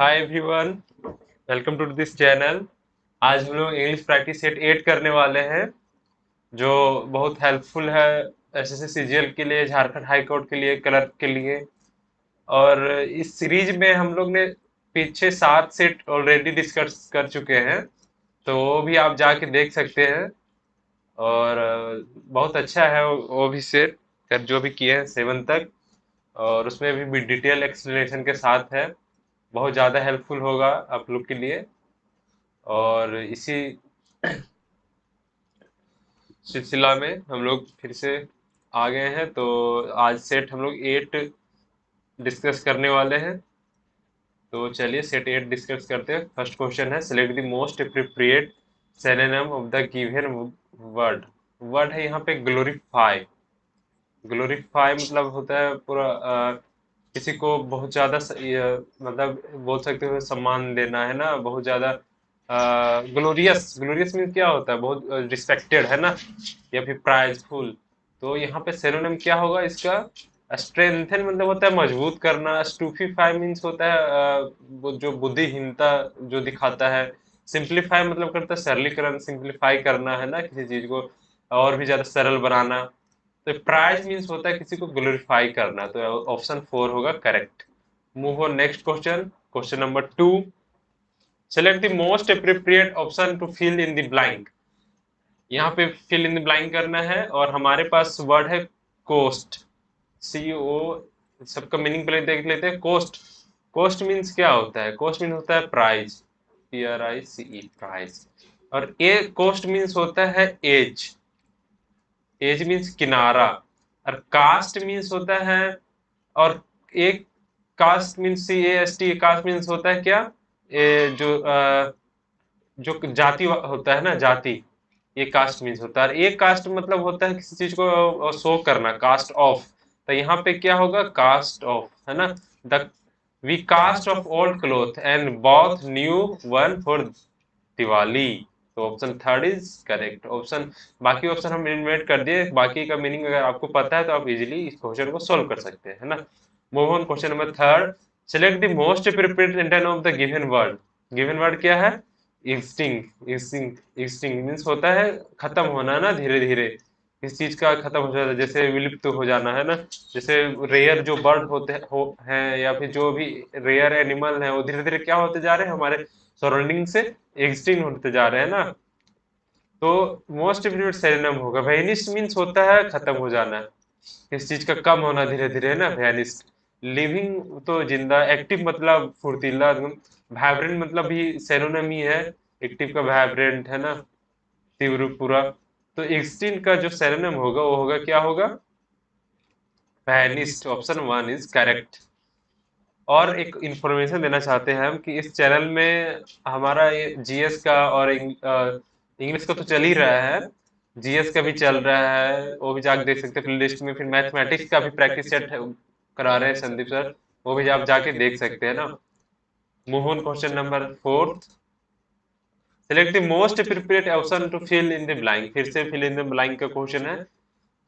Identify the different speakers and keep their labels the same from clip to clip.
Speaker 1: Hi everyone, welcome to this channel. आज हम लोग इंग्लिश प्रैक्टिस सेट 8 करने वाले हैं, जो बहुत हेल्पफुल है एसएससी सीजीएल के लिए, झारखंड हाई कोर्ट के लिए, क्लर्क के लिए। और इस सीरीज में हम लोग ने पीछे 7 सेट ऑलरेडी डिस्कस कर चुके हैं, तो वो भी आप जाके देख सकते हैं। और बहुत अच्छा है वो भी सेट कर जो भी किए हैं 7 तक। और उसमें भी डिटेल एक्सप्लेनेशन के साथ है, बहुत ज़्यादा हेल्पफुल होगा आप लोग के लिए। और इसी सिलसिला में हम लोग फिर से आ गए हैं, तो आज सेट हम लोग 8 डिस्कस करने वाले हैं। तो चलिए सेट 8 डिस्कस करते हैं। फर्स्ट क्वेश्चन है, select the most appropriate synonym of the given word. Word है यहाँ पे ग्लोरीफाई। ग्लोरीफाई मतलब होता है पूरा किसी को बहुत ज्यादा मतलब बोल सकते हो सम्मान देना, है ना, बहुत ज्यादा। ग्लोरियस, ग्लोरियस मीन क्या होता है, बहुत रिस्पेक्टेड, है ना, या फिर प्राइजफुल। तो यहाँ पे सेरोनिम क्या होगा इसका? स्ट्रेंथन मतलब होता है मजबूत करना। स्टूफीफाई मीन्स होता है वो जो बुद्धिहीनता जो दिखाता है। सिंप्लीफाई मतलब करता है सरलीकरण, सिंप्लीफाई करना, है ना, किसी चीज को और भी ज्यादा सरल बनाना। तो प्राइज मीन्स होता है किसी को ग्लोरीफाई करना, तो ऑप्शन 4 होगा correct. Move on next question. Question number 2, select the most appropriate option to fill in the blank. यहाँ पे फिल इन द ब्लैंक करना है, और हमारे पास वर्ड है कोस्ट। सी ओ, सबका मीनिंग पहले देख लेते हैं। कोस्ट, कोस्ट मीन्स क्या होता है? कोस्ट मीन्स होता है प्राइज, PRICE, प्राइज। और ए कोस्ट मीन्स होता है एज। एज मीन्स किनारा। और कास्ट मीन्स होता है, और एक cast means CAST, cast means होता है क्या? जो जो जाति होता है ना, जाति, ये कास्ट मीन्स होता है। और एक कास्ट मतलब होता है किसी चीज को शो करना, कास्ट ऑफ। तो यहाँ पे क्या होगा? कास्ट ऑफ, है ना। The we cast off old cloth and both new one for Diwali. तो option third is correct option. बाकी ऑप्शन हम इन्वेट कर दिए, बाकी का मीनिंग अगर आपको पता है तो आप इजीली इस क्वेश्चन को सोल्व कर सकते हैं, है ना। Move on question number third, select the most appropriate intent of the given word. Given word क्या है? एक्सटिंक्ट। एक्सटिंक्ट, एक्सटिंक्ट मीन्स होता है खत्म होना ना, धीरे धीरे किस चीज का खत्म हो जाता है, जैसे विलुप्त हो जाना, है ना। जैसे रेयर जो बर्ड होते हैं, या फिर जो भी रेयर एनिमल है, वो धीरे धीरे क्या होते जा रहे हैं, हमारे सराउंडिंग से एक्सटिंक्ट होते जा रहे हैं ना। तो मोस्ट इम्प्रूव्ड सिनोनिम होगा वेनिस्ट, मीन्स होता है खत्म हो जाना, किस चीज का कम होना धीरे धीरे, है ना, वेनिस्ट। लिविंग तो जिंदा, एक्टिव मतलब फुर्तीला एकदम, वाइब्रेंट मतलब भी सिनोनिम ही है एक्टिव का, वाइब्रेंट, है ना, तीव्र पूरा। तो एक्सटिंक्ट का जो सिनोनिम होगा वो होगा, क्या होगा? वेनिस्ट। Option 1 is correct. और एक इंफॉर्मेशन देना चाहते हैं हम कि इस चैनल में हमारा ये जीएस का और इंग्लिश का तो चल ही रहा है, जीएस का भी चल रहा है, वो भी जाके देख सकते हैं प्ले लिस्ट में। फिर मैथमेटिक्स का भी प्रैक्टिस सेट करा रहे हैं संदीप सर, वो भी आप जाके देख सकते हैं ना। Move on question number fourth, select the most appropriate option to fill in the blank. फिर से फिल इन द ब्लैंक का क्वेश्चन है,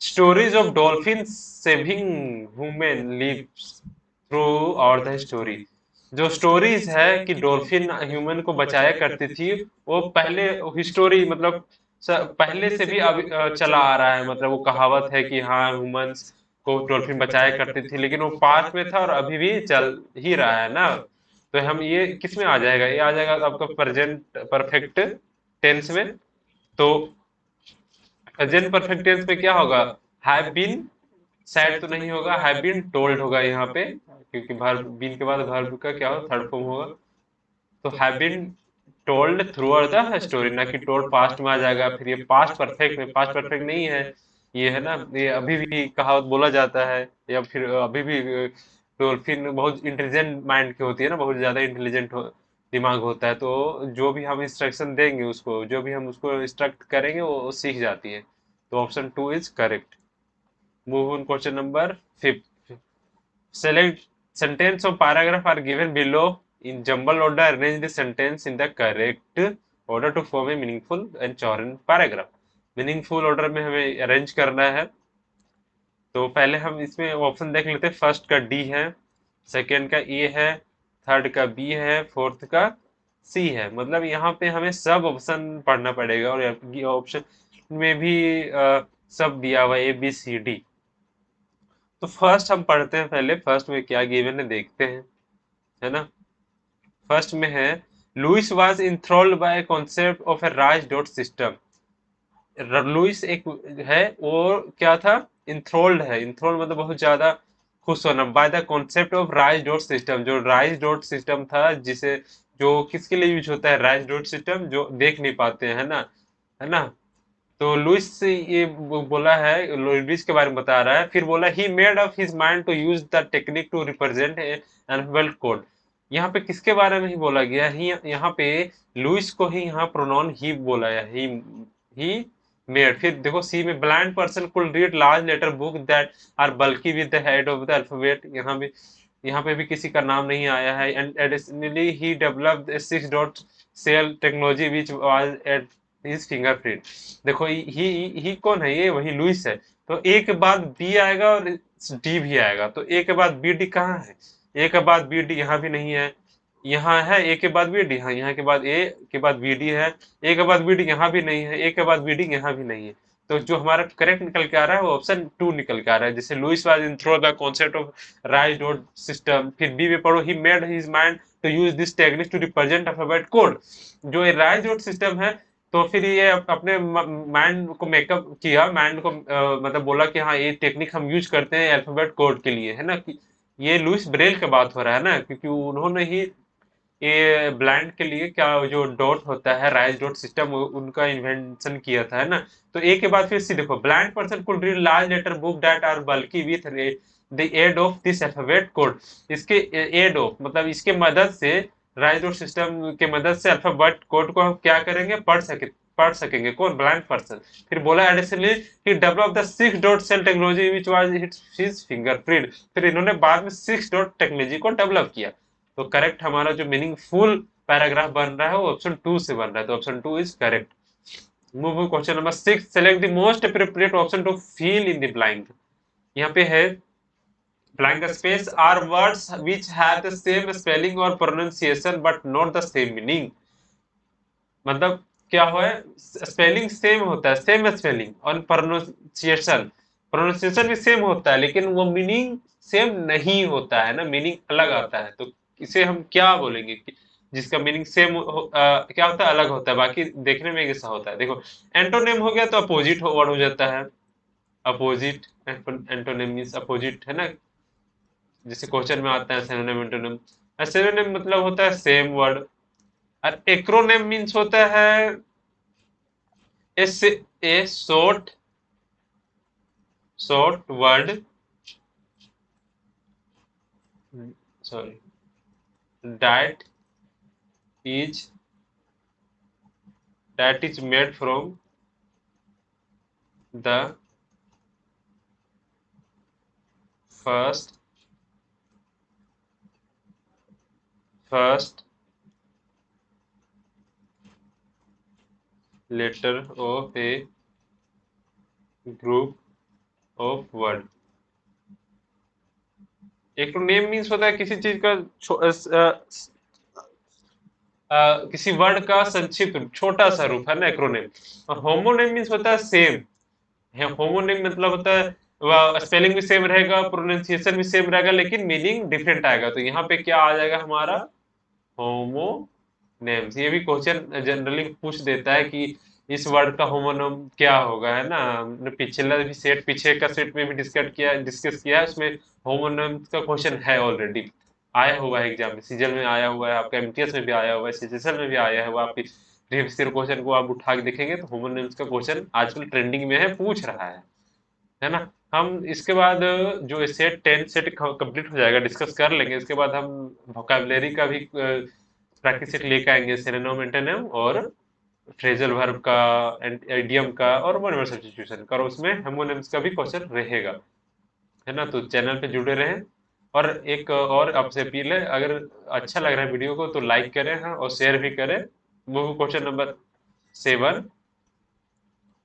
Speaker 1: stories of dolphin saving human lives throughout the story. जो स्टोरीज है कि dolphin human को बचाया करती थी, वो पहले हिस्टोरी मतलब पहले से भी अभी चला आ रहा है। मतलब वो कहावत है कि हाँ, ह्यूमंस को डॉल्फिन बचाया करती थी, लेकिन वो पास्ट में था और अभी भी चल ही रहा है ना। तो हम ये किस में आ जाएगा? ये आ जाएगा आपका प्रेजेंट परफेक्ट टेंस में। तो प्रेजेंट परफेक्ट टेंस में क्या होगा? हैव बीन सैड तो नहीं होगा, हैव बीन टोल्ड होगा यहाँ पे, क्योंकि वर्ब बीन के बाद वर्ब का क्या होगा? थर्ड फॉर्म होगा। तो have been told throughout the story, ना कि टोल्ड पास्ट में आ जाएगा। फिर ये पास्ट परफेक्ट में, पास्ट परफेक्ट नहीं है ये, है ना। ये अभी भी कहावत बोला जाता है, या फिर अभी भी डॉल्फिन बहुत इंटेलिजेंट माइंड की होती है ना, बहुत ज्यादा इंटेलिजेंट दिमाग होता है। तो जो भी हम इंस्ट्रक्शन देंगे उसको, जो भी हम उसको इंस्ट्रक्ट करेंगे वो सीख जाती है। तो option 2 is correct. Move on question number 5th. Select sentence or paragraph are given below in jumble order. Arrange the sentence in the correct order to form a meaningful and coherent paragraph. Meaningful order में हमें arrange करना है। तो पहले हम इसमें option देख लेते हैं। फर्स्ट का डी है, सेकंड का ए है, थर्ड का बी है, फोर्थ का सी है। मतलब यहाँ पे हमें सब ऑप्शन पढ़ना पड़ेगा और ऑप्शन में भी सब दिया हुआ ए बी सी डी। तो फर्स्ट हम पढ़ते हैं, पहले फर्स्ट में क्या गिवन है देखते हैं, है ना। फर्स्ट में है Louis was enthralled by concept of a raise dot system. Louis एक है, वो क्या था, इंथ्रोल्ड है। इंथ्रोल्ड मतलब बहुत ज्यादा खुश होना, by the concept of raise dot system. जो राइज डॉट सिस्टम था, जिसे जो किसके लिए यूज होता है राइज डॉट सिस्टम, जो देख नहीं पाते हैं ना, है ना। तो लुइस से ये बोला है, लुइस के बारे में बता रहा है। फिर बोला he made up his mind to use the technique to represent alphabet code. यहाँ पे किसके बारे में ही बोला गया ही, यहाँ पे लुइस को ही यहाँ प्रोनाउन ही बोला है, ही मेड। फिर देखो सी में blind person could read large letter book that are bulky with the head of the alphabet. यहाँ पे भी किसी का नाम नहीं आया है। And additionally he developed 6 dot cell technology which was at his fingerprint. देखो ही कौन है, ये वही लुइस है। तो ए के बाद बी आएगा और डी भी आएगा। तो ए के बाद बी डी कहाँ है, ए के बाद बी डी यहाँ भी नहीं है, यहाँ है ए के बाद बी डी, हाँ यहाँ के बाद ए के बाद बी डी है, ए के बाद बी डी यहाँ भी नहीं है, ए के बाद बी डी यहाँ भी नहीं है। तो जो हमारा करेक्ट निकल के आ रहा है वो ऑप्शन 2 निकल के आ रहा है। जैसे Louis was enthralled the concept of raise dot system. फिर बी में पढ़ो he made his mind to use this technique to represent alphabet code. जो ये राइज डॉट सिस्टम है, तो फिर ये अपने माइंड को मेकअप किया, माइंड को मतलब बोला कि हाँ ये टेक्निक हम यूज करते हैं अल्फाबेट कोड के लिए, है ना। कि ये लुइस ब्रेल की बात हो रहा है ना, क्योंकि उन्होंने ही ये ब्लाइंड के लिए क्या जो डॉट होता है राइज डॉट सिस्टम, उनका इन्वेंशन किया था, है ना। तो ए के बाद फिर सी देखो, blind person could read large letter book that are bulky with the aid of this alphabet code. इसके एड ऑफ मतलब इसके मदद से, राइज डॉट सिस्टम के मदद से अल्फाबेट कोड को हम क्या करेंगे, पढ़ सकेंगे। कौन, ब्लाइंड पर्सन। फिर बोला additionally he develop the 6 dot cell technology which was his fingerprint. फिर इन्होंने बाद में 6 डॉट टेक्नोलॉजी को डेवलप किया। तो करेक्ट हमारा जो मीनिंगफुल पैराग्राफ बन रहा है वो ऑप्शन 2 से बन रहा है। तो option 2 is correct. Move question number 6, select the most appropriate option to fill in the blank. यहाँ पे है blank space are words which have the same spelling or pronunciation but not the same meaning। मतलब क्या है, spelling same होता है, same spelling, और pronunciation pronunciation भी सेम होता है, लेकिन वो मीनिंग सेम नहीं होता है ना, मीनिंग अलग आता है। तो इसे हम क्या बोलेंगे कि जिसका मीनिंग सेम क्या होता है, अलग होता है, बाकी देखने में कैसा होता है। देखो एंटोनिम हो गया तो अपोजिट वर्ड हो जाता है, अपोजिट। एंटोनिम मींस अपोजिट, है ना। जैसे क्वेश्चन में आता है सिनोनिम एंटोनिम। सिनोनिम मतलब होता है सेम वर्ड। और एक्रोनिम मींस होता है ए short word, sorry, that is made from the first letter of a group of word। Acronym means होता है किसी चीज का किसी वर्ड का संक्षिप्त रूप, छोटा सा रूप, है ना एक्रोनिम। और होमोनिम मीन्स होता है सेम है। होमोनिम मतलब होता है स्पेलिंग भी सेम रहेगा, प्रोनाउंसिएशन भी सेम रहेगा, लेकिन मीनिंग डिफरेंट आएगा। तो यहाँ पे क्या आ जाएगा हमारा, होमोनेम्स। ये भी क्वेश्चन जनरली पूछ देता है कि इस वर्ड का होमोनिम क्या होगा, है ना। हमने पिछला भी सेट, पीछे का सेट में भी डिस्कस किया है, उसमें होमोनिम्स का क्वेश्चन है ऑलरेडी, आया हुआ है एग्जाम में, सीजन में आया हुआ है, आपका एमटीएस में भी आया हुआ है, सीजीएल में भी आया है। वो आप प्रीवियस ईयर क्वेश्चन को आप उठा के देखेंगे तो होमोनिम्स का क्वेश्चन आजकल ट्रेंडिंग में है, पूछ रहा है ना। हम इसके बाद जो सेट 10 सेट कंप्लीट हो जाएगा, डिस्कस कर लेंगे। इसके बाद हम वोकैबुलरी का भी प्रैक्टिस सेट लेके आएंगे, सिनोनिम एंटोनिम और फ्रेजल वर्ब का, इडियम का और वन वर्ड सब्स्टिट्यूशन का, और उसमें होमोनिम्स का भी क्वेश्चन रहेगा, है ना। तो चैनल पे जुड़े रहें। और एक और आपसे अपील है, अगर अच्छा लग रहा है वीडियो को तो लाइक करें, हाँ, और शेयर भी करें। Move question number 7,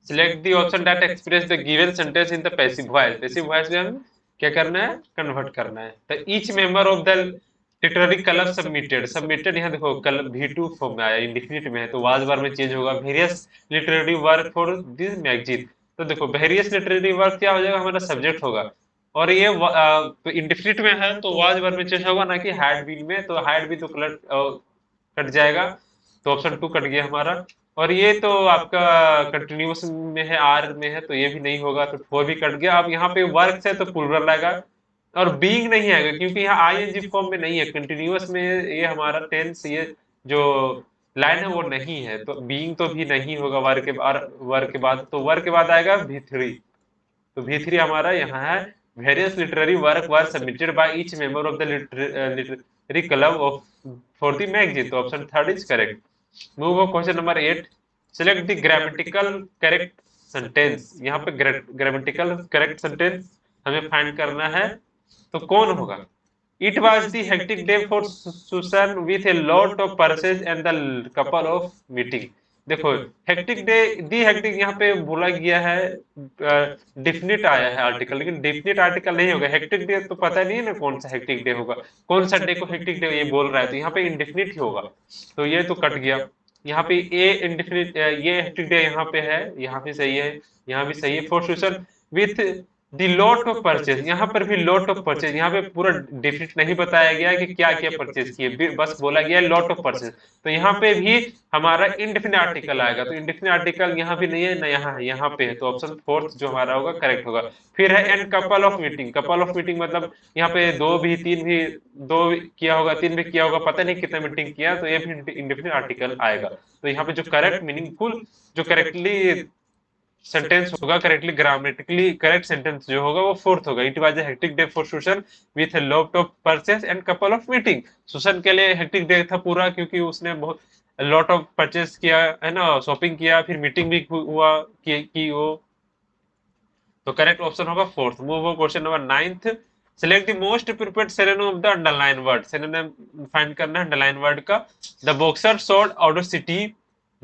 Speaker 1: select the option that express the given sentence in the passive voice. Passive voice में हम क्या करना है, कन्वर्ट करना है। The each member of the literary colour submitted, submitted यहाँ देखो कलर V2 फॉर्म में आया, इंडिफिनिट में है तो वाज बार में चेंज होगा, various literary work for this magazine. तो देखो वेरियस लिटरेरी वर्क क्या हो जाएगा, हमारा सब्जेक्ट होगा, और ये इंडिफिनिट में है तो वाज बार में चेंज होगा, ना कि हैड बीन में। तो हैड भी तो कलर कट जाएगा, तो ऑप्शन 2 कट गया हमारा। और ये तो आपका कंटिन्यूस में है, आर में है, तो ये भी नहीं होगा, तो 4 भी कट गया। अब यहाँ पे वर्क है तो प्लूरल आएगा, और बीइंग नहीं आएगा क्योंकि यहाँ आईएनजी फॉर्म में नहीं है, कंटिन्यूअस में ये हमारा टेंस, ये जो लाइन है वो नहीं है, तो बीइंग तो भी नहीं होगा वर्क के बाद। वर्क के बाद तो वर्क के बाद आएगा V3, तो V3 हमारा यहाँ है, various literary work were submitted by each member of the literary club of for the magazine, तो option 3 is correct. Move on question number 8, select the grammatical correct sentence. यहाँ पे ग्रामेटिकल करेक्ट सेंटेंस हमें find करना है, तो कौन होगा। It was the hectic day for Susan with a lot of purses and the couple of meeting. देखो hectic day, the hectic यहाँ पे बोला गया है, डिफिनिट आया है आर्टिकल, लेकिन डिफिनिट आर्टिकल नहीं होगा। हेक्टिक डे तो पता नहीं है ना कौन सा हेक्टिक डे होगा, कौन सा डे को हेक्टिक डे ये बोल रहा है, तो यहाँ पे इंडिफिनिट ही होगा, तो ये तो कट गया। यहाँ पे ए इंडिफिनिट, ये हेक्टिक डे यहाँ पे है, यहाँ भी सही है, यहाँ भी सही है। For Susan with the lot of purchase, यहाँ पर भी लॉट ऑफ परचेज, यहाँ पे पूरा डिफिनिट नहीं बताया गया कि क्या क्या परचेज किए, बस बोला गया लॉट ऑफ परचेज, तो यहाँ पे भी हमारा इंडेफिनिट आर्टिकल आएगा, तो इंडेफिनिट आर्टिकल यहाँ भी नहीं है ना, यहाँ है, यहाँ पे है, तो ऑप्शन 4 जो हमारा होगा करेक्ट होगा। फिर है and couple of meeting, couple of meeting मतलब यहाँ पे दो भी, तीन भी, दो किया होगा, तीन भी किया होगा, पता नहीं कितना मीटिंग किया, तो ये भी इंडेफिनिट आर्टिकल आएगा। तो यहाँ पे जो करेक्ट मीनिंगफुल, जो करेक्टली सेंटेंस होगा, करेक्टली ग्रामेटिकली करेक्ट सेंटेंस जो होगा वो 4th होगा। It was a hectic day for Sushan with a lot of purchase and couple of meeting. Sushan के लिए हेक्टिक डे था पूरा, क्योंकि उसने बहुत लॉट ऑफ परचेस किया है ना, शॉपिंग किया, फिर मीटिंग भी हुआ की वो, तो करेक्ट ऑप्शन होगा 4th। Move on question number 9th, select the most appropriate synonym of the underline word. Synonym find करना है अंडरलाइन वर्ड का। The boxer showed audacity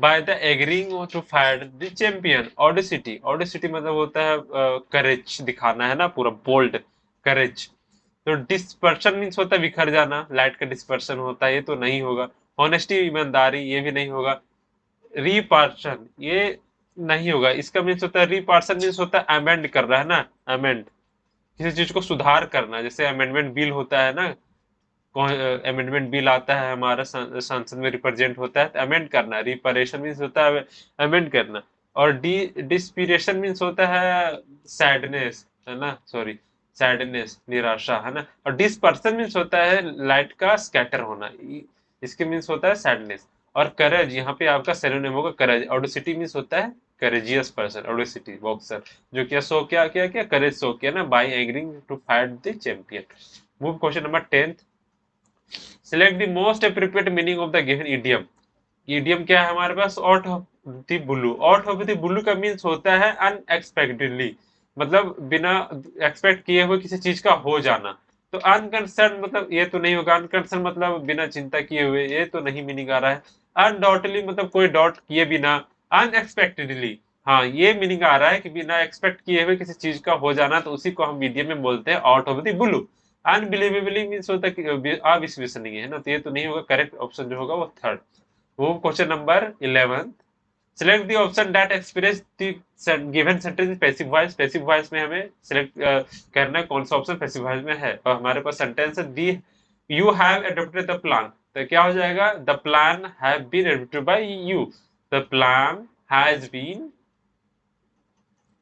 Speaker 1: by the agreeing to fight the champion. Audacity, audacity मतलब होता है करेज दिखाना है ना, पूरा बोल्ड करेज। तो डिस्पर्शन मीन्स होता है बिखर जाना, लाइट का डिस्पर्शन होता है, ये तो नहीं होगा। ऑनेस्टी ईमानदारी, ये भी नहीं होगा। रिपार्शन, ये नहीं होगा। इसका मीन्स होता है, रिपार्शन मीन्स होता है अमेंड कर रहा है ना, अमेंड, किसी चीज को सुधार करना, जैसे अमेंडमेंट बिल होता है ना, अमेंडमेंट बिल आता है हमारा संसद में रिप्रेजेंट होता है, तो अमेंड करना। रिपरेशन मीन्स होता है अमेंड करना। और डिस्पिरेशन मीन्स होता है सैडनेस, है ना, सॉरी, सैडनेस, निराशा, है ना। और डिस्पर्सन मीन्स होता है लाइट का स्कैटर होना, इसके मीन्स होता है सैडनेस। और करेज, यहाँ पे आपका सिनोनिम होगा करेज। ऑडेसिटी मीन्स होता है करेजियस पर्सन, ऑडेसिटी बॉक्सर, जो क्या शो क्या किया, क्या करेज शो किया ना, by agreeing to fight the champion. Move question number 10th, select the most appropriate meaning of the given idiom. Idiom क्या है हमारे पास, out of the blue. Out of the blue का मीन्स होता है अनएक्सपेक्टेडली, मतलब बिना एक्सपेक्ट किए हुए किसी चीज का हो जाना। तो अनकंसर्न मतलब ये तो नहीं होगा, अनकंसर्न मतलब बिना चिंता किए हुए, ये तो नहीं मीनिंग आ रहा है। अनडाउटली मतलब कोई डाउट किए बिना। अनएक्सपेक्टेडली, हाँ ये मीनिंग आ रहा है कि बिना एक्सपेक्ट किए हुए किसी चीज का हो जाना, तो उसी को हम मीडियम में बोलते हैं out of the blue. Unbelievably means होता है कि अविश्वसनीय, है ना, तो ये तो नहीं होगा। करेक्ट ऑप्शन जो होगा वो 3rd। वो question number 11, select the option that express the given sentence passive voice. Passive voice में हमें सिलेक्ट करना है कौन सा ऑप्शन पैसिव वॉइस में है, और हमारे पास सेंटेंस है the you have adopted the plan, तो क्या हो जाएगा, the plan have been adopted by you. The plan has been,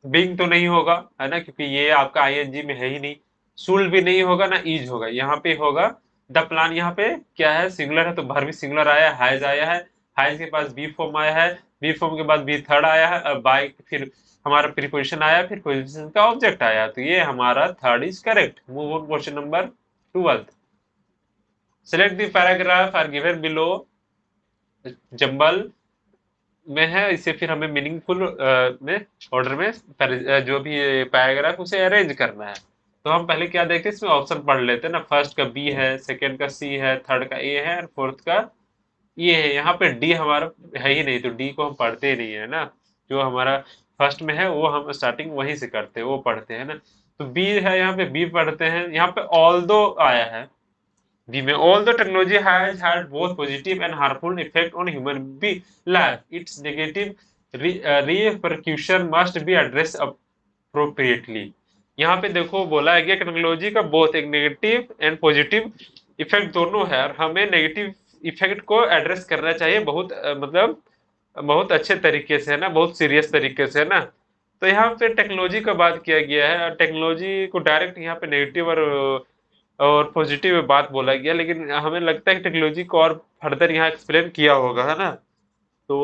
Speaker 1: being तो नहीं होगा, है ना, क्योंकि ये आपका आईएनजी में है ही नहीं। शुड भी नहीं होगा ना, इज होगा, यहाँ पे होगा द प्लान। यहाँ पे क्या है, सिंगुलर है तो भर भी सिंगुलर आया, हैज आया है, हैज के पास बी फॉर्म आया है, बी फॉर्म के बाद बी थर्ड आया है, बाय फिर हमारा प्रीपोजिशन आया, फिर पोजिशन का ऑब्जेक्ट आया, तो ये हमारा 3rd is correct. Move on question number 12, select the paragraph are given below. Jumble में है, इसे फिर हमें मीनिंगफुल में ऑर्डर में जो भी पैराग्राफ उसे अरेंज करना है। तो हम पहले क्या देखते हैं, इसमें ऑप्शन पढ़ लेते हैं ना। फर्स्ट का बी है, सेकंड का सी है, थर्ड का ए है, और फोर्थ का ये है। यहाँ पे डी हमारा है ही नहीं, तो डी को हम पढ़ते ही नहीं है ना। जो हमारा फर्स्ट में है वो हम स्टार्टिंग वहीं से करते हैं, वो पढ़ते हैं ना। तो बी है, यहाँ पे बी पढ़ते हैं। यहाँ पे ऑल दो आया है, बी में all the technology has had both positive and harmful effect on human be life, its negative repercussion must be address appropriately. यहाँ पे देखो बोला है कि टेक्नोलॉजी का बहुत एक नेगेटिव एंड पॉजिटिव इफेक्ट दोनों है, और हमें नेगेटिव इफेक्ट को एड्रेस करना चाहिए बहुत मतलब बहुत अच्छे तरीके से, है ना, बहुत सीरियस तरीके से, है ना। तो यहाँ पे टेक्नोलॉजी का बात किया गया है, और टेक्नोलॉजी को डायरेक्ट यहाँ पे नेगेटिव और पॉजिटिव में बात बोला गया, लेकिन हमें लगता है कि टेक्नोलॉजी को और फर्दर यहाँ एक्सप्लेन किया होगा, है ना। तो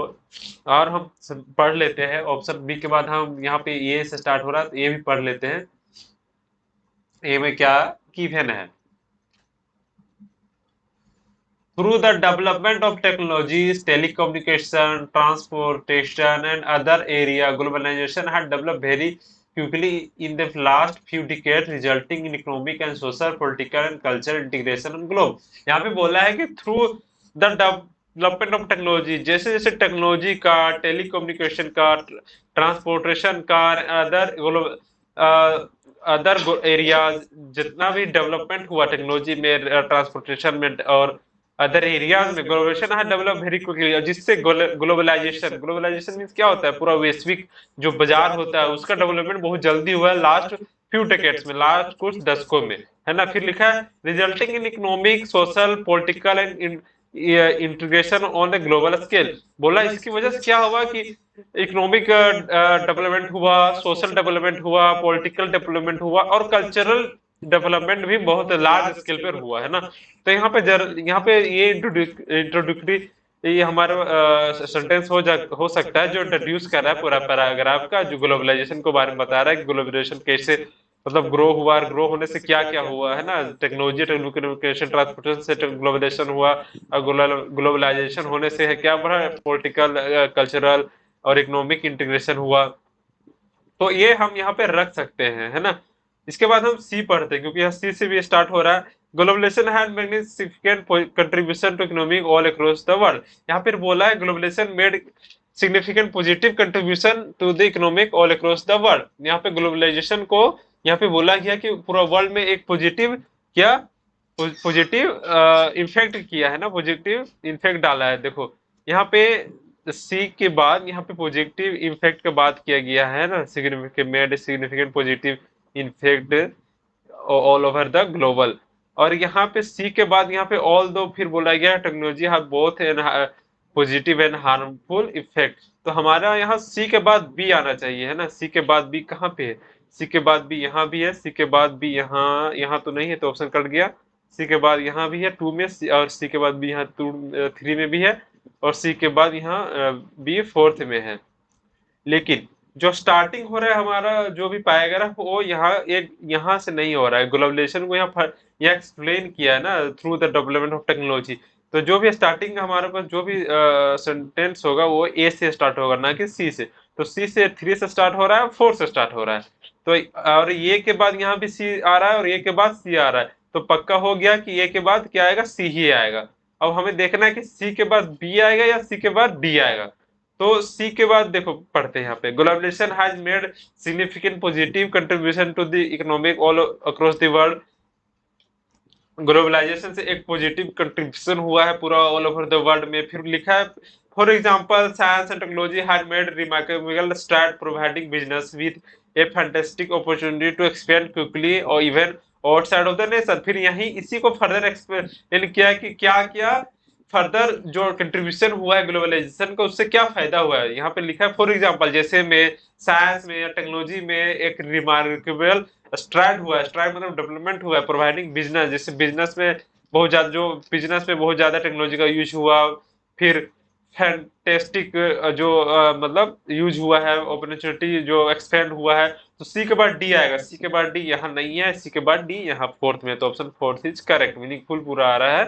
Speaker 1: और हम पढ़ लेते हैं ऑप्शन बी के बाद, हम यहाँ पे ए से स्टार्ट हो रहा है तो ए भी पढ़ लेते हैं। ए में क्या गिवन है? Through the development of technologies, telecommunication, transportation, and other area, globalization had developed very quickly in the last few decades, resulting in economic and social, political, and cultural integration on globe. यहाँ पे बोला है कि through the development of technology, जैसे जैसे technology का, telecommunication का, transportation का, अदर एरियाज, जितना भी डेवलपमेंट हुआ टेक्नोलॉजी में, ट्रांसपोर्टेशन में और अदर एरियाज में, ग्लोबलाइजेशन है डेवलप वेरी क्विकली, जिससे ग्लोबलाइजेशन ग्लोबलाइजेशन मींस क्या होता है? पूरा वैश्विक जो बाजार होता है उसका डेवलपमेंट बहुत जल्दी हुआ है लास्ट फ्यू डेकेड्स में, लास्ट कुछ दशकों में, है ना। फिर लिखा है resulting in economic, social, political and integration on the global scale. बोला इसकी वजह से क्या हुआ कि इकोनॉमिक डेवलपमेंट हुआ, सोशल डेवलपमेंट हुआ, पॉलिटिकल डेवलपमेंट हुआ, और कल्चरल डेवलपमेंट भी बहुत लार्ज स्केल पर हुआ, है ना। तो यहाँ पे ये इंट्रोडक्टरी, ये हमारा सेंटेंस हो सकता है जो इंट्रोड्यूस कर रहा है पूरा पैराग्राफ का, जो ग्लोबलाइजेशन के बारे में बता रहा है कि ग्लोबलाइजेशन कैसे मतलब ग्रो हुआ, और ग्रो होने से क्या क्या हुआ, है ना। टेक्नोलॉजी, टेलीकम्युनिकेशन, ट्रांसपोर्टेशन से ग्लोबलाइजेशन हुआ, और ग्लोबलाइजेशन होने से है क्या बढ़ा? पॉलिटिकल, कल्चरल और इकोनॉमिक इंटीग्रेशन हुआ। तो ये हम यहाँ पे रख सकते हैं, है ना। इसके बाद हम सी पढ़ते हैं, क्योंकि यहाँ सी से भी स्टार्ट हो रहा है। Globalisation had made significant contribution to economic all across the world. यहाँ पे बोला है globalisation made significant positive contribution to the economic all across the world. यहाँ पे ग्लोबलाइजेशन को यहाँ पे बोला गया कि पूरा वर्ल्ड में एक पॉजिटिव क्या पॉजिटिव इफेक्ट किया है ना, पॉजिटिव इफेक्ट डाला है। देखो यहाँ पे सी के बाद यहाँ पे पॉजिटिव इफेक्ट का बात किया गया है ना, significant made significant positive effect all over the global. और यहाँ पे सी के बाद यहाँ पे ऑल दो फिर बोला गया technology have both an positive and harmful effect. तो हमारा यहाँ सी के बाद बी आना चाहिए, है ना। सी के बाद बी कहाँ पे है? सी के बाद बी यहाँ भी है, सी के बाद बी यहाँ यहाँ तो नहीं है तो ऑप्शन कट गया। सी के बाद यहाँ भी है टू में, और सी के बाद बी यहाँ टू थ्री में भी है, और सी के बाद यहाँ बी फोर्थ में है। लेकिन जो स्टार्टिंग हो रहा है हमारा जो भी पाएगा वो यहाँ एक यहाँ से नहीं हो रहा है। ग्लोबलाइजेशन को यहाँ एक्सप्लेन किया है ना through the development of technology. तो जो भी स्टार्टिंग हमारे पास जो भी सेंटेंस होगा वो ए से स्टार्ट होगा, ना कि सी से। तो सी से थ्री से स्टार्ट हो रहा है, फोर से स्टार्ट हो रहा है। तो और ये के बाद यहाँ भी सी आ रहा है, और ये के बाद सी आ रहा है, तो पक्का हो गया कि ये के बाद क्या आएगा? सी ही आएगा। अब हमें देखना है कि सी के बाद बी आएगा या सी के बाद डी आएगा। तो सी के बाद देखो पढ़ते हैं यहाँ पे, globalisation has made significant positive contribution to the economic all across the world. Globalisation से एक पॉजिटिव कंट्रीब्यूशन हुआ है पूरा ऑल ओवर द वर्ल्ड में। फिर लिखा है for example science and technology had made remarkable start providing business with a fantastic opportunity to expand quickly और even outside of the nation. फिर यही इसी को फर्दर एक्सप्लेन किया कि क्या क्या फर्दर जो कंट्रीब्यूशन हुआ है ग्लोबलाइजेशन का, उससे क्या फायदा हुआ है। यहाँ पे लिखा है फॉर एग्जांपल जैसे में साइंस में या टेक्नोलॉजी में एक रिमार्केबल स्ट्राइड हुआ है, स्ट्राइड मतलब डेवलपमेंट हुआ है, प्रोवाइडिंग बिजनेस, जैसे बिजनेस में बहुत ज्यादा जो बिजनेस में बहुत ज्यादा टेक्नोलॉजी का यूज हुआ। फिर फैंटेस्टिक जो मतलब यूज हुआ है, अपॉर्चुनिटी जो एक्सपेंड हुआ है। तो सी के बाद डी आएगा, सी के बाद डी यहाँ नहीं है, सी के बाद डी यहाँ फोर्थ में, तो option fourth is correct, meaningful पूरा आ रहा है।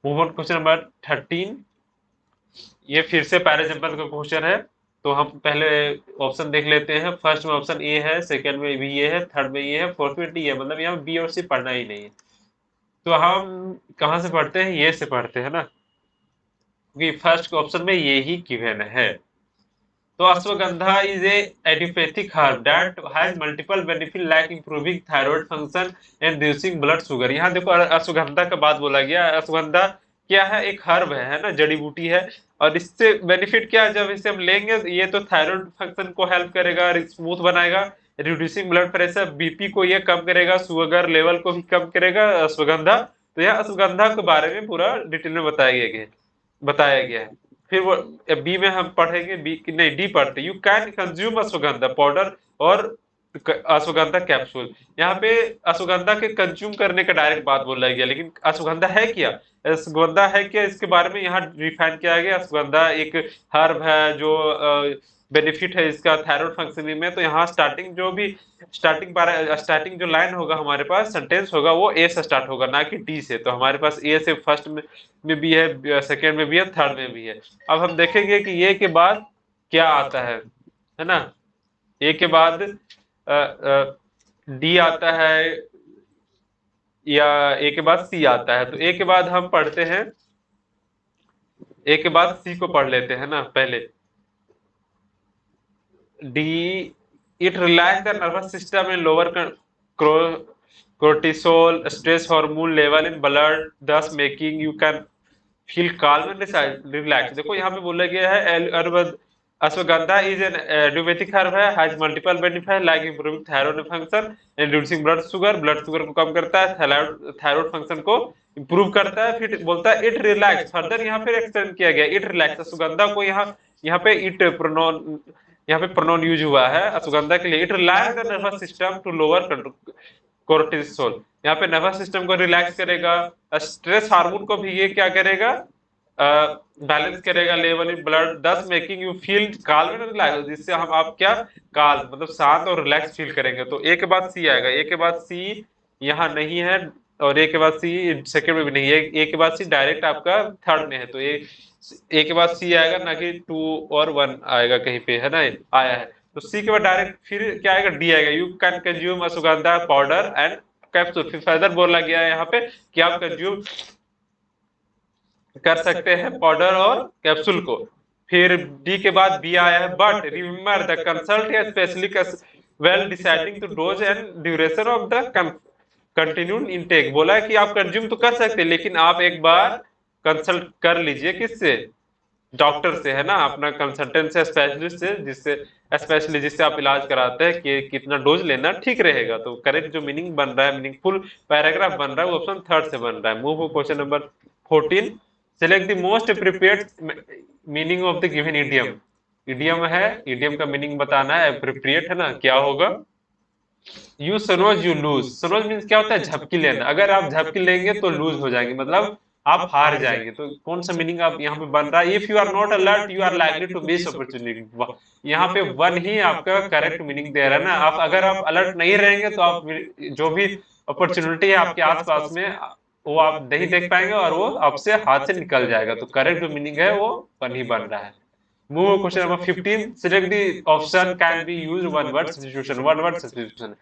Speaker 1: Move on question number 13। ये फिर से पैराजम्पल का क्वेश्चन है, तो हम पहले ऑप्शन देख लेते हैं। फर्स्ट में ऑप्शन ए है, सेकंड में भी ये है, थर्ड में ये है, फोर्थ में डी है, मतलब यहाँ बी और सी पढ़ना ही नहीं है। तो हम कहाँ से पढ़ते हैं? ये से पढ़ते हैं ना, क्योंकि फर्स्ट ऑप्शन में ये ही गिवन है। तो ashwagandha is a idiopathic herb that has multiple benefit like improving thyroid function and reducing blood sugar. यहाँ देखो अश्वगंधा का बात बोला गया। अश्वगंधा क्या है? एक हर्ब है ना, जड़ी बूटी है। और इससे बेनिफिट क्या है? जब इसे हम लेंगे ये तो थायराइड फंक्शन को हेल्प करेगा, स्मूथ बनाएगा, रिड्यूसिंग ब्लड प्रेशर, बीपी को ये कम करेगा, शुगर लेवल को भी कम करेगा अश्वगंधा। तो यह अश्वगंधा के बारे में पूरा डिटेल में बताया गया है। फिर वो बी में हम पढ़ेंगे, बी नहीं डी पढ़ते, you can consume ashwagandha powder और अश्वगंधा कैप्सूल। यहाँ पे अश्वगंधा के कंज्यूम करने का डायरेक्ट बात बोला गया, लेकिन अश्वगंधा है क्या? अश्वगंधा है क्या, इसके बारे में यहाँ डिफाइन किया गया। अश्वगंधा एक हर्ब है जो बेनिफिट है इसका थायराइड फंक्शनिंग में। तो यहाँ स्टार्टिंग जो लाइन होगा हमारे पास, सेंटेंस होगा, वो ए से स्टार्ट होगा, ना कि डी से। तो हमारे पास ए से फर्स्ट में भी है, सेकेंड में भी है, थर्ड में भी है। अब हम देखेंगे कि ए के बाद क्या आता है ना। ए के बाद डी आता है या ए के बाद सी आता है। तो ए के बाद हम पढ़ते हैं, ए के बाद सी को पढ़ लेते हैं ना पहले। D, it relax the nervous system and lower cortisol stress hormone level in blood, thus making you can feel calm and relax. देखो यहाँ पे बोला गया है ashwagandha is an idiopathic herb है, has multiple benefit like improving thyroid function and reducing blood sugar को कम करता है, थायराइड फंक्शन को इंप्रूव करता है। फिर बोलता है इट रिलैक्स, फर्दर यहाँ पे एक्सटेंड किया गया इट रिलैक्स। अश्वगंधा को यहाँ पे प्रोनाउन यूज हुआ है अश्वगंधा के लिए। It relax the nervous system to lower cortisol, यहाँ पे नर्वस सिस्टम को रिलैक्स करेगा। स्ट्रेस हार्मोन को भी ये क्या करेगा? बैलेंस करेगा level in blood, thus making you feel calm and relax, जिससे हम आप क्या काल्म मतलब शांत और रिलैक्स फील करेंगे। तो ए के बाद सी आएगा, ए के बाद सी यहाँ नहीं है, और ए के बाद सी सेकंड में भी नहीं है। ए के बाद सी डायरेक्ट आपका थर्ड में है। तो ए के बाद सी आएगा, ना कि 2 और 1 आएगा कहीं पे, है ना, आया है। तो सी के बाद डायरेक्ट फिर क्या आएगा? डी आएगा, you can consume ashwagandha powder and capsule. फिर फर्दर बोला गया है यहाँ पे कि आप कंज्यूम कर सकते हैं पाउडर और कैप्सूल को। फिर डी के बाद बी आया है, but remember the consult specialist while deciding to dose and duration of the continued intake. बोला है कि आप कंज्यूम तो कर सकते हैं, लेकिन आप एक बार कंसल्ट कर लीजिए, किससे? डॉक्टर से, है ना, अपना कंसल्टेंट से, स्पेशलिस्ट से, जिससे आप इलाज कराते हैं कि कितना डोज लेना ठीक रहेगा। तो करेक्ट जो मीनिंग बन रहा है, मीनिंगफुल पैराग्राफ बन रहा है, वो ऑप्शन थर्ड से बन रहा है। Move question number 14, select the most appropriate meaning of the given idiom. Idiom है, इडियम का मीनिंग बताना है, अप्रोप्रिएट है ना, क्या होगा? You Sanoj you lose. Sanoj means क्या होता है? झपकी लेना। अगर आप झपकी लेंगे तो लूज हो जाएंगे, मतलब आप हार जाएंगे। तो कौन सा मीनिंग आप यहाँ पे बन रहा है? If you are not alert you are likely to miss opportunity. यहाँ पे वन ही आपका करेक्ट मीनिंग दे रहा है ना। आप अगर आप अलर्ट नहीं रहेंगे तो आप जो भी अपॉर्चुनिटी है आपके आसपास में, वो आप नहीं देख पाएंगे और वो आपसे हाथ से निकल जाएगा। तो करेक्ट जो मीनिंग है वो वन ही बन रहा है। Move question number 15. Select the option can be used one word substitution. One word substitution.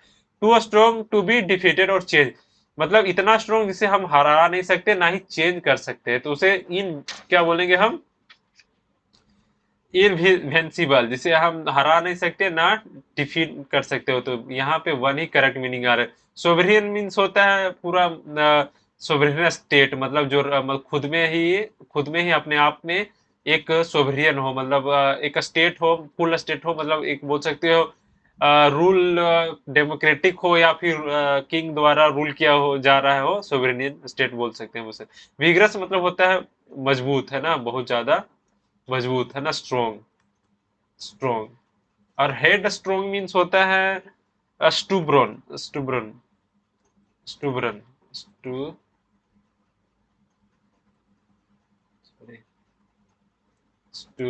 Speaker 1: Too strong to be defeated or change. मतलब इतना स्ट्रॉन्ग जिसे हम हरा नहीं सकते, ना ही चेंज कर सकते हैं। तो उसे इन क्या बोलेंगे हम? इनविंसिबल, जिसे हम हरा नहीं सकते ना डिफीट कर सकते हो। तो यहाँ पे वन ही करेक्ट मीनिंग आ रहा है। सोवरेन मीन्स होता है पूरा सोवरेन स्टेट, मतलब जो खुद में ही अपने आप में एक सोवरेन हो, मतलब एक स्टेट हो, फुल स्टेट हो, मतलब एक बोल सकते हो रूल डेमोक्रेटिक हो या फिर किंग द्वारा रूल किया हो जा रहा हो, सोवरेनियन स्टेट बोल सकते हैं उसे। विग्रस मतलब होता है मजबूत, है ना, बहुत ज्यादा मजबूत, है ना, स्ट्रोंग स्ट्रोंग। और हेड स्ट्रोंग मीन्स होता है स्टूब्रन स्टूब्रन स्टूब्रन स्टू स्टू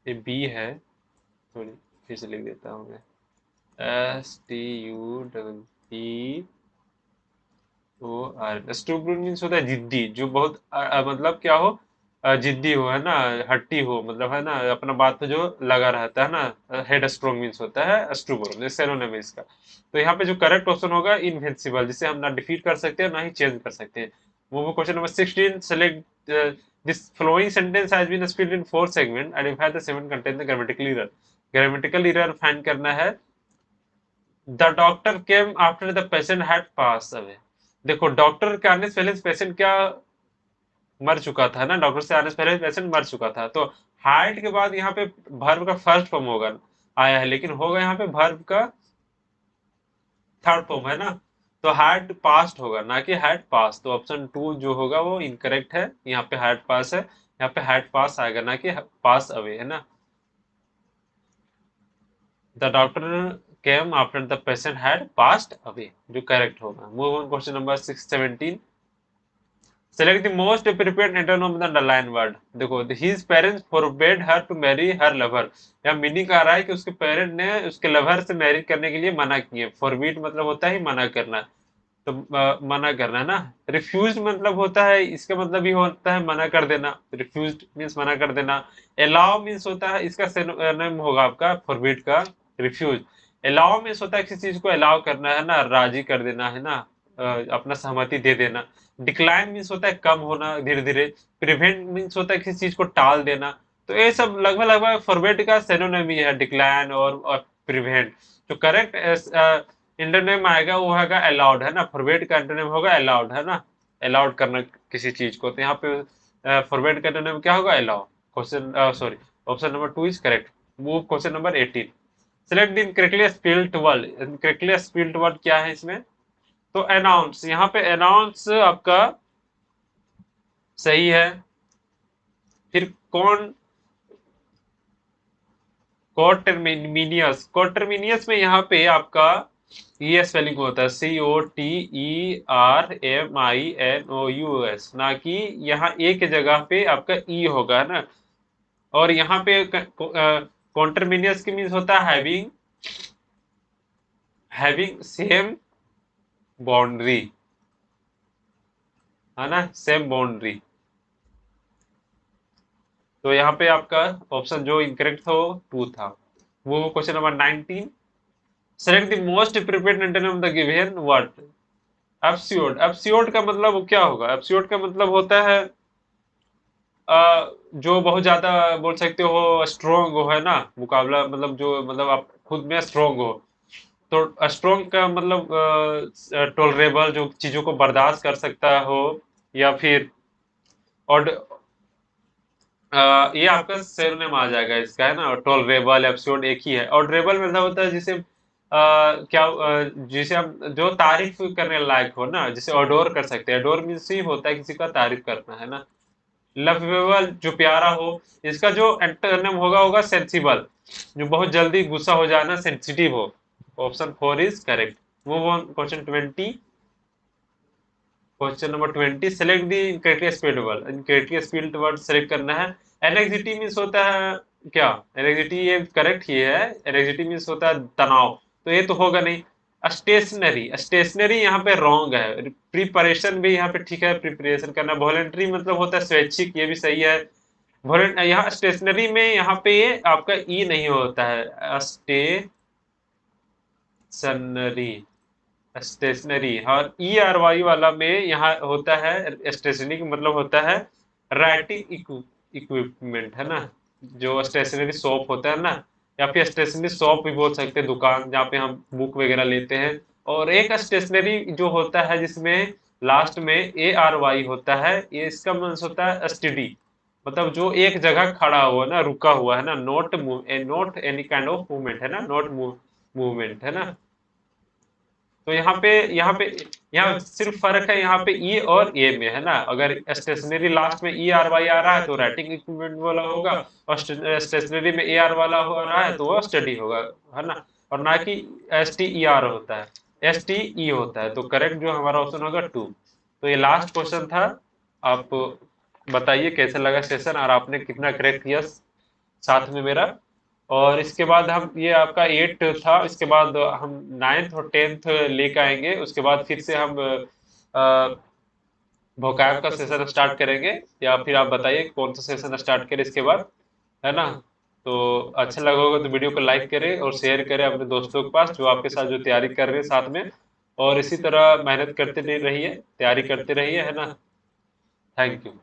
Speaker 1: ये बी है, थोड़ी फिर से लिख देता हूँ मैं, STUPER। स्टूब्रन मीन्स होता है जिद्दी, जो बहुत मतलब क्या हो, जिद्दी हो, है ना, हट्टी हो, मतलब है ना, अपना बात पे जो लगा रहता है ना। हेड स्ट्रोंग मीन्स होता है स्टूबर, सिनोनिम है इसका। तो यहाँ पे जो करेक्ट ऑप्शन होगा इनविंसिबल, जिसे हम ना डिफीट कर सकते हैं ना ही चेंज कर सकते हैं। वो question number 16, select this following sentence has been split in 4 segment, identify the 7 contain the grammatical error. Grammatical error find करना है। The doctor came after the patient had pass away. देखो डॉक्टर के आने से पहले पेशेंट क्या मर चुका था ना, डॉक्टर से आने से पहले पेशेंट मर चुका था, तो हार्ट के बाद यहाँ पे वर्ब का फर्स्ट फॉर्म होगा आया है, लेकिन होगा यहाँ पे वर्ब का थर्ड फॉर्म है ना, तो हैड पास्ट होगा ना कि हैड पास, तो ऑप्शन 2 जो होगा वो इनकरेक्ट है। यहाँ पे हैड पास है, यहाँ पे हैड पास आएगा ना कि पास अवे है ना। The doctor came after the patient had passed away, जो करेक्ट होगा। Move on question number 617। Select the most appropriate antonym of the underlined word। देखो his parents forbade her to marry her lover। यहाँ meaning आ रहा है कि उसके parent ने उसके लवर से मैरिज करने के लिए मना किए। forbid मतलब होता है मना करना, तो मना करना है ना। रिफ्यूज मतलब होता है, इसका मतलब भी होता है मना कर देना, रिफ्यूज मीन्स मना कर देना। अलाउ मीन्स होता है, इसका सिनोनिम होगा आपका फॉरबिड का रिफ्यूज। अलाउ मीन्स होता है किसी चीज को अलाउ करना है ना, राजी कर देना है ना, अपना सहमति दे देना। डिक्लाइन मीन्स होता है कम होना धीरे धीरे। प्रिवेंट मीन्स होता है किसी चीज को टाल देना। तो ये सब लगभग लगभग फॉरबिड का सिनोनिम ही है, डिक्लाइन और प्रिवेंट। जो करेक्ट इंटरनेम आएगा वो होगा अलाउड है ना, फॉरबिड का इंटरनेम होगा अलाउड है ना, अलाउड करना किसी चीज को। तो यहाँ पे फॉरबिड का इंटरनेम क्या होगा, allow. Question sorry, option number 2 is correct. Move question number 18। Select the incorrectly spelled word. Incorrectly spelled word क्या है इसमें, तो अनाउंस, यहाँ पे अनाउंस आपका सही है। फिर कौन कोटरमिनियस, कोटरमिनियस में यहाँ पे आपका ये स्पेलिंग होता है COTERMINOUS, ना कि यहाँ ए के जगह पे आपका ई होगा ना। और यहाँ पे कॉन्टरमिनियस की मीन्स होता है हैविंग सेम बाउंड्री है ना, सेम बाउंड्री। तो यहाँ पे आपका ऑप्शन जो इनकरेक्ट था वो 2 था। वो question number 19। Select the most appropriate antonym of the given word. Absolute, absolute का मतलब क्या होगा, एब्सोल्यूट का मतलब होता है जो बहुत ज्यादा बोल सकते हो स्ट्रोंग हो है ना, मुकाबला मतलब जो मतलब आप खुद में स्ट्रोंग हो। तो स्ट्रोंग का मतलब टॉलरेबल, जो चीजों को बर्दाश्त कर सकता हो, या फिर और ये आपका सिनोनिम आ जाएगा इसका है ना, टॉलरेबल एब्सोल्यूट एक ही है। और ड्रेबल मतलब होता है जिसे जिसे हम जो तारीफ करने लायक हो ना, जिसे अडोर कर सकते हैं। अडोर मीन्स ही होता है किसी का तारीफ करना है ना। लवेबल जो प्यारा हो, इसका जो एंटोनिम होगा होगा सेंसिबल, जो बहुत जल्दी गुस्सा हो जाना, सेंसिटिव हो। Option 4 is correct. Move on question 20। Question number 20। Select the incorrectly spelled word. Incorrectly spelled word select करना है। एनेक्सिटी मीन्स होता है क्या, एनेक्सिटी ये करेक्ट ही है। एनेक्सिटी मीन्स होता है तनाव, तो ये तो होगा नहीं। स्टेशनरी, स्टेशनरी यहाँ पे रॉन्ग है। प्रिपरेशन भी यहाँ पे ठीक है, प्रिपरेशन करना। वॉलेंट्री मतलब होता है स्वैच्छिक, ये भी सही है। यहाँ स्टेशनरी में यहाँ पे ये आपका ई नहीं होता है, स्टेशनरी, स्टेशनरी। और ई आर वाई वाला में यहाँ होता है स्टेशनरी का मतलब होता है राइटिंग इक्विपमेंट है ना, जो स्टेशनरी शॉप होता है ना, या फिर स्टेशनरी शॉप भी बोल सकते हैं, दुकान जहाँ पे हम बुक वगैरह लेते हैं। और एक स्टेशनरी जो होता है जिसमें लास्ट में ARY होता है, ये इसका मीन्स होता है स्टडी, मतलब जो एक जगह खड़ा हुआ ना, रुका हुआ है ना, not move, not any kind of movement है ना, नॉट मूवमेंट है ना। तो यहाँ सिर्फ फर्क है यहाँ पे ई और ए में है ना। अगर स्टेशनरी लास्ट में ERY आ रहा है तो राइटिंग इक्विपमेंट वाला होगा, और स्टेशनरी में AR वाला हो रहा है तो वो स्टडी होगा है ना। और ना कि STER होता है, STE होता है। तो करेक्ट जो हमारा ऑप्शन होगा 2। तो ये लास्ट क्वेश्चन था। आप बताइए कैसे लगा सेशन, और आपने कितना करेक्ट किया साथ में मेरा। और इसके बाद हम ये आपका 8 था, इसके बाद हम 9th और 10th लेकर आएंगे। उसके बाद फिर से हम भोकाब का सेशन स्टार्ट करेंगे, या फिर आप बताइए कौन सा सेशन स्टार्ट करें इसके बाद, है ना। तो अच्छा लगा होगा तो वीडियो को लाइक करें और शेयर करें अपने दोस्तों के पास, जो आपके साथ जो तैयारी कर रहे हैं साथ में। और इसी तरह मेहनत करते रहिए, तैयारी करते रहिए, है ना। Thank you.